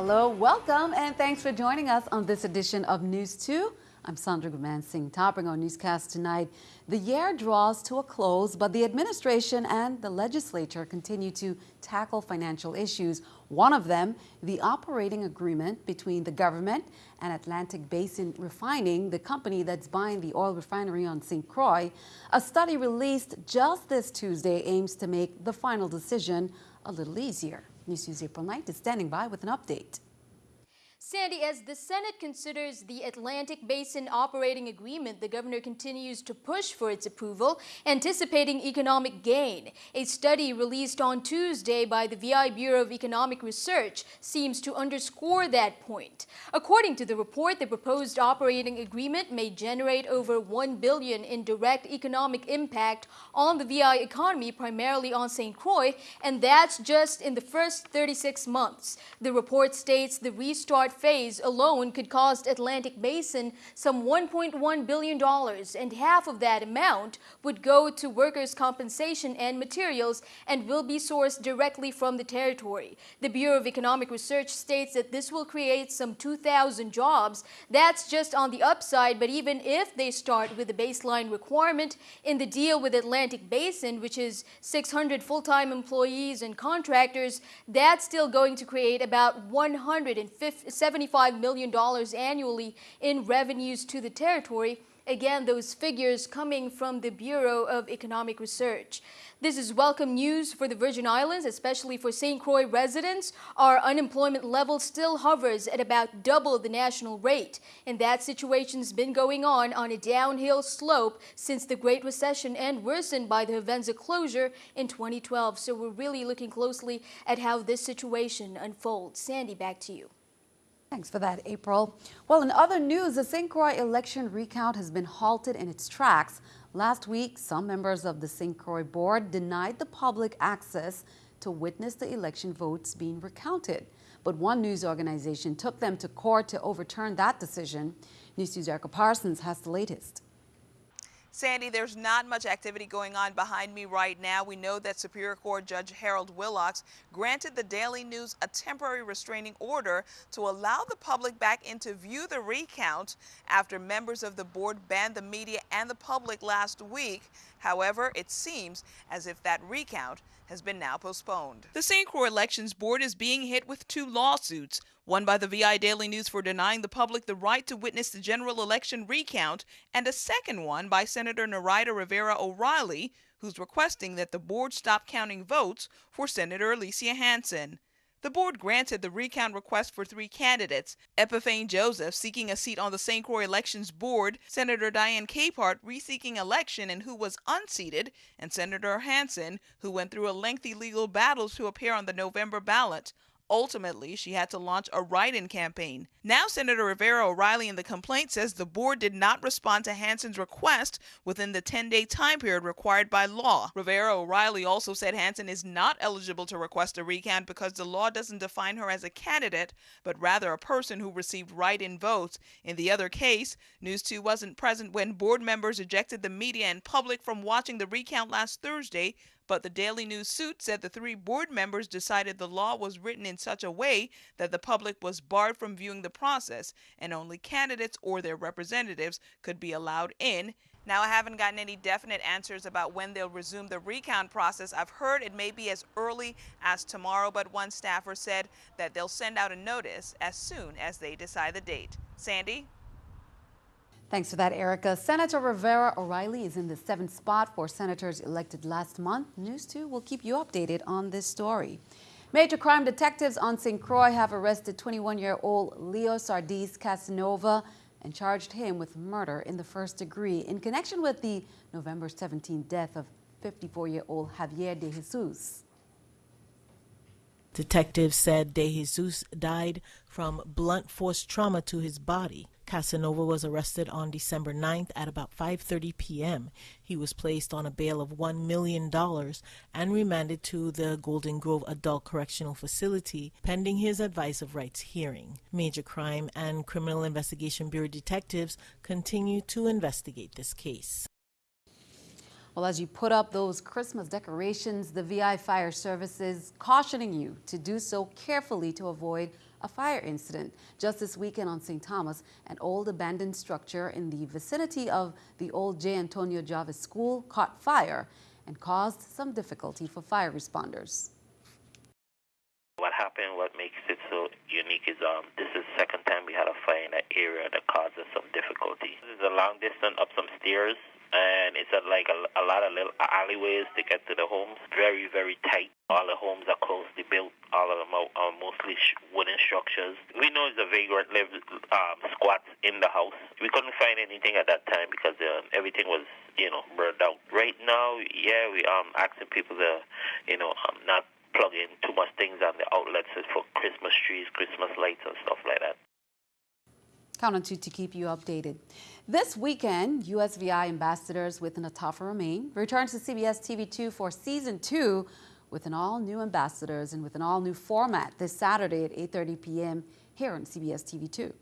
Hello, welcome, and thanks for joining us on this edition of News 2. I'm Sandra Guman-Singh. Topping our newscast tonight, the year draws to a close, but the administration and the legislature continue to tackle financial issues. One of them, the operating agreement between the government and Atlantic Basin Refining, the company that's buying the oil refinery on St. Croix. A study released just this Tuesday aims to make the final decision a little easier. News 2's April Knight is standing by with an update. Sandy, as the Senate considers the Atlantic Basin Operating Agreement, the governor continues to push for its approval, anticipating economic gain. A study released on Tuesday by the VI Bureau of Economic Research seems to underscore that point. According to the report, the proposed operating agreement may generate over $1 billion in direct economic impact on the VI economy, primarily on St. Croix, and that's just in the first 36 months. The report states the restart phase alone could cost Atlantic Basin some $1.1 billion, and half of that amount would go to workers' compensation and materials and will be sourced directly from the territory. The Bureau of Economic Research states that this will create some 2,000 jobs. That's just on the upside, but even if they start with the baseline requirement in the deal with Atlantic Basin, which is 600 full-time employees and contractors, that's still going to create about $175 million annually in revenues to the territory. Again, those figures coming from the Bureau of Economic Research. This is welcome news for the Virgin Islands, especially for St. Croix residents. Our unemployment level still hovers at about double the national rate, and that situation's been going on a downhill slope since the Great Recession and worsened by the Hovensa closure in 2012. So we're really looking closely at how this situation unfolds. Sandy, back to you. Thanks for that, April. Well, in other news, the St. Croix election recount has been halted in its tracks. Last week, some members of the St. Croix board denied the public access to witness the election votes being recounted. But one news organization took them to court to overturn that decision. News 2's Erica Parsons has the latest. Sandy, there's not much activity going on behind me right now. We know that Superior Court Judge Harold Willocks granted the Daily News a temporary restraining order to allow the public back in to view the recount after members of the board banned the media and the public last week. However, it seems as if that recount has been now postponed. The St. Croix Elections Board is being hit with two lawsuits. One by the VI Daily News for denying the public the right to witness the general election recount, and a second one by Senator Narita Rivera O'Reilly, who's requesting that the board stop counting votes for Senator Alicia Hansen. The board granted the recount request for three candidates: Epiphane Joseph, seeking a seat on the St. Croix Elections Board; Senator Diane Capehart, reseeking election and who was unseated; and Senator Hansen, who went through a lengthy legal battle to appear on the November ballot. Ultimately, she had to launch a write-in campaign. Now, Senator Rivera O'Reilly in the complaint says the board did not respond to Hansen's request within the 10-day time period required by law. Rivera O'Reilly also said Hansen is not eligible to request a recount because the law doesn't define her as a candidate, but rather a person who received write-in votes. In the other case, News 2 wasn't present when board members ejected the media and public from watching the recount last Thursday, but the Daily News suit said the three board members decided the law was written in such a way that the public was barred from viewing the process, and only candidates or their representatives could be allowed in. Now, I haven't gotten any definite answers about when they'll resume the recount process. I've heard it may be as early as tomorrow, but one staffer said that they'll send out a notice as soon as they decide the date. Sandy? Thanks for that, Erica. Senator Rivera O'Reilly is in the 7th spot for senators elected last month. News 2 will keep you updated on this story. Major crime detectives on St. Croix have arrested 21-year-old Leo Sardis Casanova and charged him with murder in the first degree in connection with the November 17th death of 54-year-old Javier de Jesus. Detectives said De Jesus died from blunt force trauma to his body. Casanova was arrested on December 9th at about 5:30 p.m. He was placed on a bail of $1 million and remanded to the Golden Grove Adult Correctional Facility pending his advice of rights hearing. Major Crime and Criminal Investigation Bureau detectives continue to investigate this case. Well, as you put up those Christmas decorations, the VI Fire Service is cautioning you to do so carefully to avoid a fire incident. Just this weekend on St. Thomas, an old abandoned structure in the vicinity of the old J. Antonio Chavez School caught fire and caused some difficulty for fire responders. What happened, what makes it so unique is this is the second time we had a fire in that area that caused us some difficulty. This is a long distance up some stairs, and it's like a lot of little alleyways to get to the homes. Very, very tight. All the homes are closely built. All of them are mostly wooden structures. We know the vagrant lived squats in the house. We couldn't find anything at that time because everything was, burned out. Right now, yeah, we asking people to, not plug in too much things on the outlets for Christmas trees, Christmas lights, and stuff like that. Count on 2 to keep you updated. This weekend, USVI ambassadors with Nataf Romaine returns to CBS TV2 for Season 2 with an all-new ambassadors and with an all-new format this Saturday at 8:30 p.m. here on CBS TV2.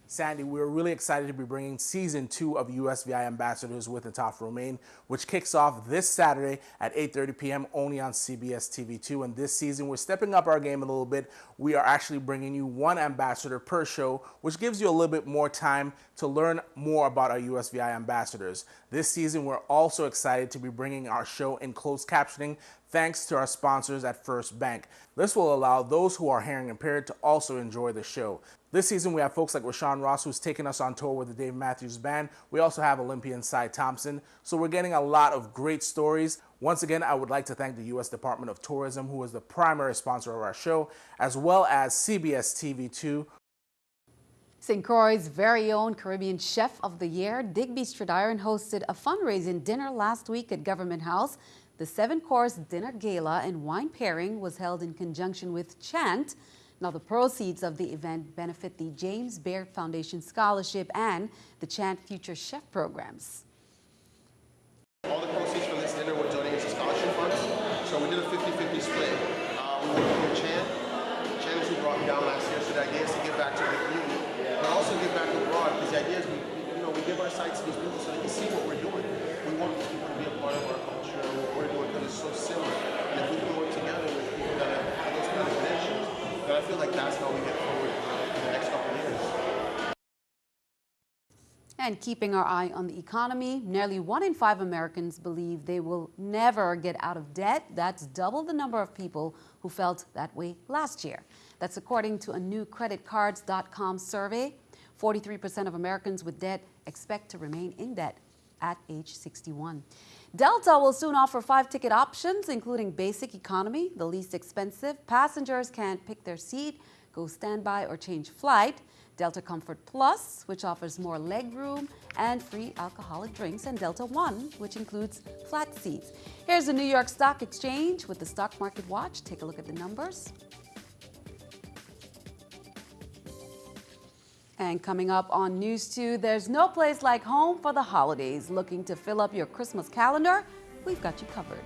Sandy, we're really excited to be bringing Season 2 of USVI Ambassadors with Nataf Romaine, which kicks off this Saturday at 8:30 p.m. only on CBS TV2. And this season, we're stepping up our game a little bit. We are actually bringing you one ambassador per show, which gives you a little bit more time to learn more about our USVI ambassadors. This season, we're also excited to be bringing our show in closed captioning thanks to our sponsors at First Bank. This will allow those who are hearing impaired to also enjoy the show. This season, we have folks like Rashawn Ross, who's taking us on tour with the Dave Matthews Band. We also have Olympian Cy Thompson. So we're getting a lot of great stories. Once again, I would like to thank the U.S. Department of Tourism, who is the primary sponsor of our show, as well as CBS TV2. St. Croix's very own Caribbean Chef of the Year, Digby Stradiron, hosted a fundraising dinner last week at Government House. The 7-course dinner gala and wine pairing was held in conjunction with Chant. Now, the proceeds of the event benefit the James Baird Foundation Scholarship and the Chant Future Chef programs. All the proceeds from this dinner were donated to scholarship funds, so we did a 50-50 split. We worked with Chant. Chant is who brought me down last year, so the idea is to give back to the community, but also give back abroad, because the idea is we give our sites to these people so they can see what we're doing. We want people to be a part of our culture and what we're doing because it's so similar. And if we can work together with people that have those kind of credentials, then I feel like that's how we get forward in the next couple of years. And keeping our eye on the economy, nearly 1 in 5 Americans believe they will never get out of debt. That's double the number of people who felt that way last year. That's according to a new creditcards.com survey. 43% of Americans with debt expect to remain in debt at age 61. Delta will soon offer 5 ticket options, including basic economy, the least expensive. Passengers can pick their seat, go standby, or change flight. Delta Comfort Plus, which offers more leg room and free alcoholic drinks, and Delta One, which includes flat seats. Here's the New York Stock Exchange with the Stock Market Watch. Take a look at the numbers. And coming up on News 2, there's no place like home for the holidays. Looking to fill up your Christmas calendar? We've got you covered.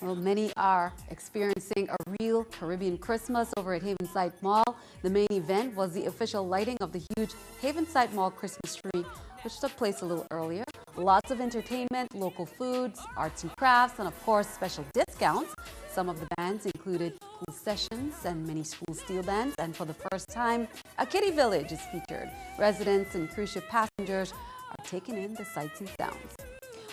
Well, many are experiencing a real Caribbean Christmas over at Hovensa Mall. The main event was the official lighting of the huge Hovensa Mall Christmas tree, which took place a little earlier. Lots of entertainment, local foods, arts and crafts, and of course special discounts. Some of the bands included Cool Sessions and many school steel bands, and for the first time, a kiddie village is featured. Residents and cruise ship passengers are taking in the sights and sounds.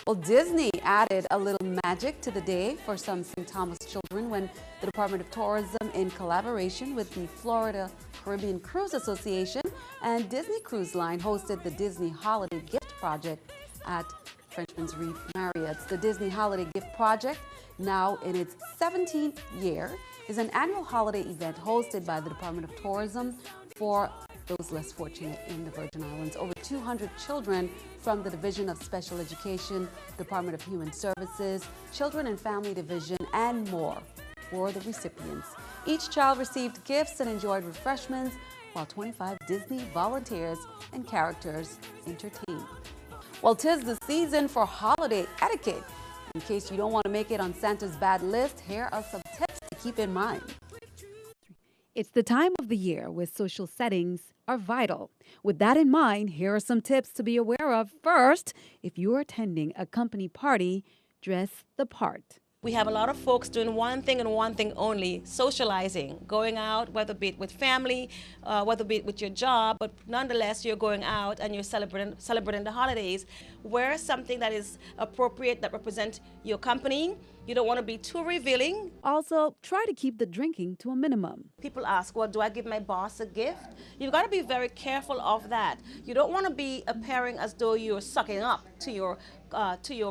Well, Disney added a little magic to the day for some St. Thomas children when the Department of Tourism, in collaboration with the Florida Caribbean Cruise Association and Disney Cruise Line, hosted the Disney Holiday Gift Project at Frenchman's Reef Marriott's. The Disney Holiday Gift Project, now in its 17th year, is an annual holiday event hosted by the Department of Tourism for those less fortunate in the Virgin Islands. Over 200 children from the Division of Special Education, Department of Human Services, Children and Family Division, and more were the recipients. Each child received gifts and enjoyed refreshments, while 25 Disney volunteers and characters entertained. Well, 'tis the season for holiday etiquette. In case you don't want to make it on Santa's bad list, here are some tips to keep in mind. It's the time of the year where social settings are vital. With that in mind, here are some tips to be aware of. First, if you're attending a company party, dress the part. We have a lot of folks doing one thing and one thing only, socializing, going out, whether it be with family, whether it be with your job, but nonetheless you're going out and you're celebrating the holidays. Wear something that is appropriate, that represents your company. You don't want to be too revealing. Also, try to keep the drinking to a minimum. People ask, well, do I give my boss a gift? You've got to be very careful of that. You don't want to be appearing as though you're sucking up to your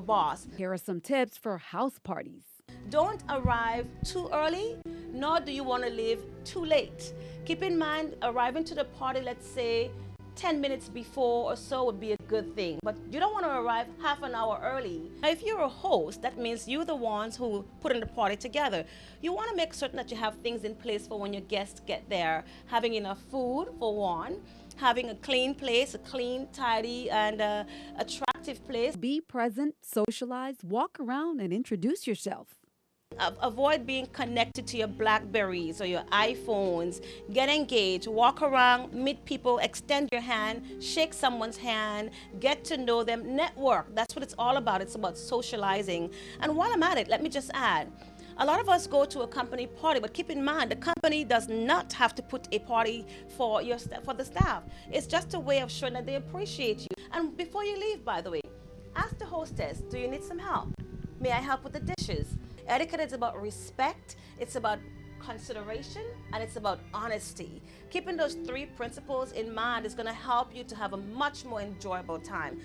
boss. Here are some tips for house parties. Don't arrive too early, nor do you want to leave too late. Keep in mind, arriving to the party, let's say 10 minutes before or so would be a good thing, but you don't want to arrive half an hour early. Now, if you're a host, that means you're the ones who put in the party together. You want to make certain that you have things in place for when your guests get there, having enough food for one, having a clean place, a clean, tidy, and attractive place. Be present, socialize, walk around, and introduce yourself. Avoid being connected to your Blackberries or your iPhones. Get engaged, walk around, meet people, extend your hand, shake someone's hand, get to know them, network. That's what it's all about. It's about socializing. And while I'm at it, let me just add, a lot of us go to a company party, but keep in mind, the company does not have to put a party for the staff. It's just a way of showing that they appreciate you. And before you leave, by the way, ask the hostess, do you need some help? May I help with the dishes? Etiquette is about respect, it's about consideration, and it's about honesty. Keeping those three principles in mind is going to help you to have a much more enjoyable time.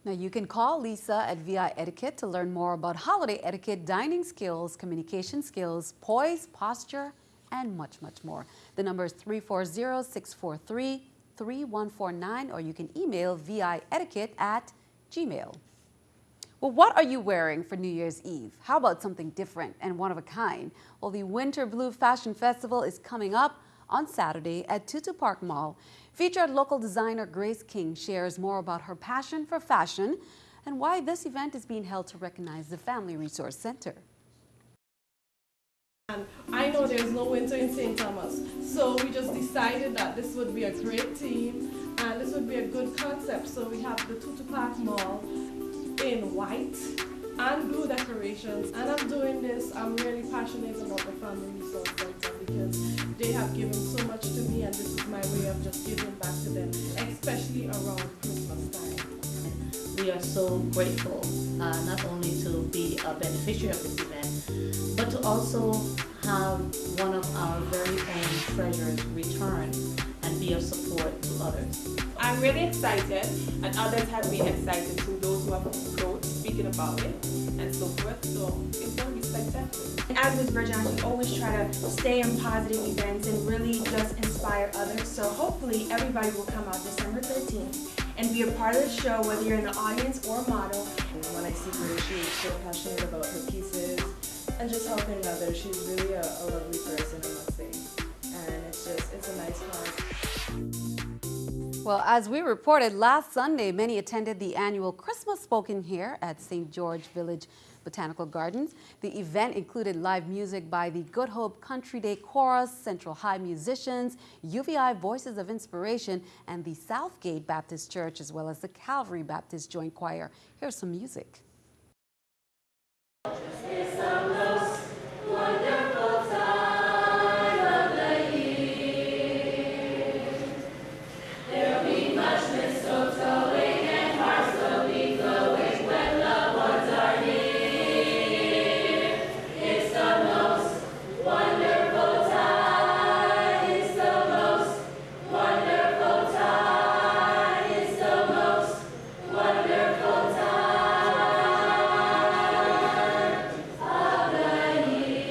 Now, you can call Lisa at VI Etiquette to learn more about holiday etiquette, dining skills, communication skills, poise, posture, and much, much more. The number is 340-643-3149, or you can email vietiquette@gmail.com. Well, what are you wearing for New Year's Eve? How about something different and one of a kind? Well, the Winter Blue Fashion Festival is coming up on Saturday at Tutu Park Mall. Featured local designer Grace King shares more about her passion for fashion and why this event is being held to recognize the Family Resource Center. And I know there's no winter in St. Thomas, so we just decided that this would be a great theme and this would be a good concept. So we have the Tutu Park Mall in white and blue decorations, and I'm doing this, I'm really passionate about the Family Resource Center because they have given so much to me, and this is my way of just giving back to them, especially around Christmas time. We are so grateful not only to be a beneficiary of this event, but to also have one of our very own treasures return and be of support to others. I'm really excited, and others have been excited too, those who have approached, speaking about it, and so forth, so it's going to be spectacular. As Ms. Virgin, we always try to stay in positive events and really just inspire others, so hopefully everybody will come out December 13th and be a part of the show, whether you're in the audience or a model. When I see her, she's so passionate about her pieces and just helping others. She's really a lovely person, I must say, and it's a nice cause. Well, as we reported last Sunday, many attended the annual Christmas Spoken here at St. George Village Botanical Gardens. The event included live music by the Good Hope Country Day Chorus, Central High musicians, UVI Voices of Inspiration, and the Southgate Baptist Church, as well as the Calvary Baptist Joint Choir. Here's some music. It's the most wonderful time of the year. There'll be much mistletoeing and hearts will be glowing when loved ones are near. It's the most wonderful time. It's the most wonderful time. It's the most wonderful time of the year.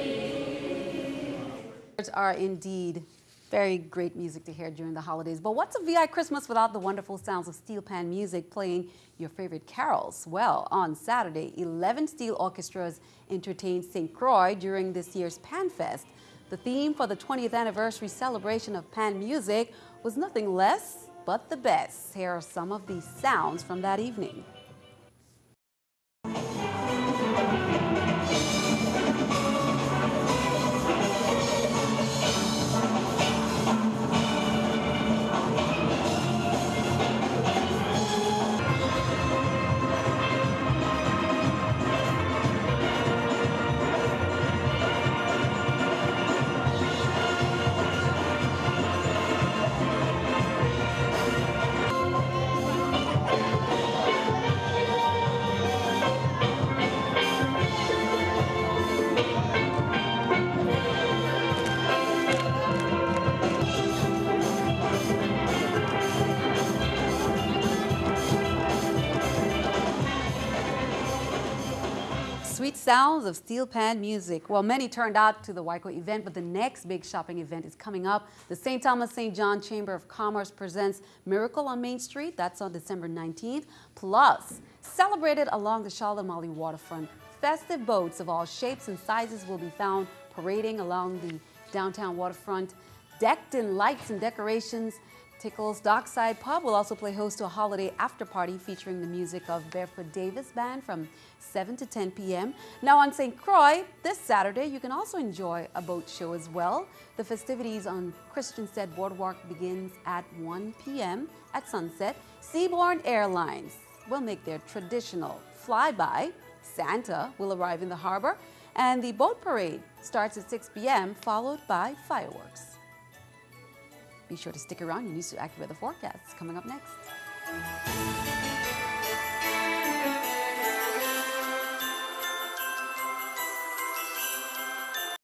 Are indeed very great music to hear during the holidays. But what's a VI Christmas without the wonderful sounds of steel pan music playing your favorite carols? Well, on Saturday, 11 steel orchestras entertained St. Croix during this year's Pan Fest. The theme for the 20th anniversary celebration of pan music was nothing less but the best. Here are some of the sounds from that evening. sweet sounds of steel pan music. Well, many turned out to the Waiko event, but the next big shopping event is coming up. The St. Thomas St. John Chamber of Commerce presents Miracle on Main Street. That's on December 19th. Plus, celebrated along the Charlotte Mali waterfront, festive boats of all shapes and sizes will be found parading along the downtown waterfront, decked in lights and decorations. Tickles Dockside Pub will also play host to a holiday after party featuring the music of Barefoot Davis Band from 7 to 10 p.m. Now on St. Croix, this Saturday, you can also enjoy a boat show as well. The festivities on Christiansted Boardwalk begins at 1 p.m. At sunset. Seabourn Airlines will make their traditional flyby. Santa will arrive in the harbor, and the boat parade starts at 6 p.m., followed by fireworks. Be sure to stick around. Your News 2 Accurate Weather Forecast is coming up next.